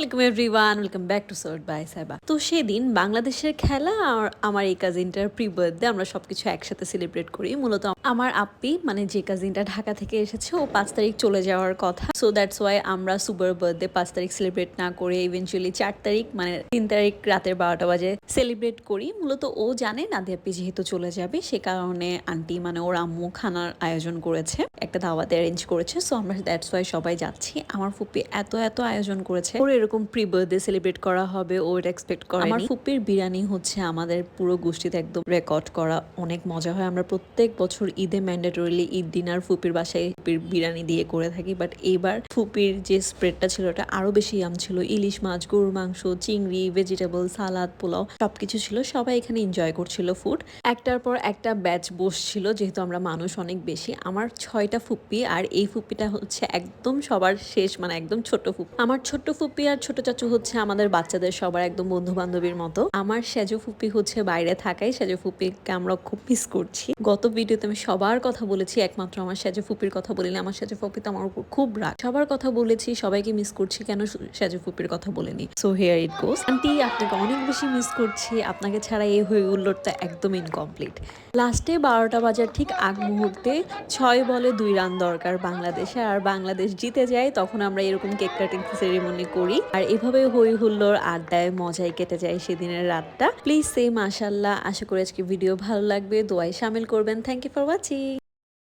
আলাইকুম everyone, welcome back to sort by Saiba. তো সেদিন বাংলাদেশের খেলা আর আমার এই কাজিনটার প্রি বার্থডে আমরা সবকিছু একসাথে সেলিব্রেট করি। মূলত আমার আপ্পি মানে যে কাজিনটা ঢাকা থেকে এসেছে ও ৫ তারিখ চলে যাওয়ার কথা, সো দ্যাটস ওয়াই আমরা সুপার বার্থডে ৫ তারিখ সেলিব্রেট না করে ইভেনচুয়ালি ৪ তারিখ মানে ৩ তারিখ রাতের ১২টা বাজে সেলিব্রেট করি। মূলত ও জানে নাদিয়া আপ্পি যেহেতু চলে যাবে সে কারণে আন্টি মানে ওর আম্মু খানার আয়োজন করেছে, একটা দাওয়াতে অ্যারেঞ্জ করেছে, সো আমরা দ্যাটস ওয়াই সবাই যাচ্ছি। আমার ফুপি এত আয়োজন করেছে, ওর এরকম প্রি বার্থডে সেলিব্রেট করা হবে ও এটা এক্সপেক্ট করে। আমার ফুপির বিরিয়ানি হচ্ছে আমাদের পুরো গোষ্ঠীতে একদম রেকর্ড করা, অনেক মজা হয়। আমরা প্রত্যেক বছর ঈদে ম্যান্ডেটরিলি ঈদ ডিনার ফুপির বাসায় ফুপির বিরিয়ানি দিয়ে করে থাকি, বাট এইবার ফুপির যে স্প্রেডটা ছিল ওটা আরো বেশি ইয়াম ছিল। ইলিশ মাছ, গরুর মাংস, চিংড়ি, ভেজিটেবল, সালাদ, পোলাও সবকিছু ছিল। সবাই এখানে এনজয় করছিল ফুড। একটার পর একটা ব্যাচ বসছিল, যেহেতু আমরা মানুষ অনেক বেশি। আমার 6টা ফুপ্পি আর এই ফুপ্পিটা হচ্ছে একদম সবার শেষ, মানে একদম ছোট ফুপ্পি। আমার ছোট্ট ফুপ্পি আর ছোট চাচু হচ্ছে আমাদের বাচ্চাদের সবার একদম বন্ধু বান্ধবীর মতো। আমার সেজো ফুপ্পি হচ্ছে বাইরে থাকায় সেজো ফুপ্পিকে আমরা খুব মিস করছি। গত ভিডিওতে আমি সবার কথা বলেছি, একমাত্র আমার সেজো ফুপ্পির কথা বলিনি। আমার সেজো ফুপ্পি তো আমার উপর খুব রাগ। সবার কথা বলেছি, সবাইকে মিস করছি, কেন সেজো ফুপ্পির কথা বলিনি। So here it goes. Aunty আপনাকে অনেক বেশি মিস করছি, আপনাকে ছাড়া এই হয়ে উল্লোড়টা একদম ইনকমপ্লিট। লাস্টে 12টা বাজার ঠিক আগ মুহূর্তে 6 বলে 2 রান দরকার বাংলাদেশে, আর বাংলাদেশ জিতে যায়। তখন আমরা এরকম কেক কাটিং সেরেমনি করি, আর এভাবে হই হুল্লোড় আড্ডায় মজায় কেটে যায় সেদিনের রাতটা। প্লিজ সে মাশাল্লাহ। আশা করি আজকে ভিডিও ভালো লাগবে, দোয়ায় শামিল করবেন। Thank you for watching.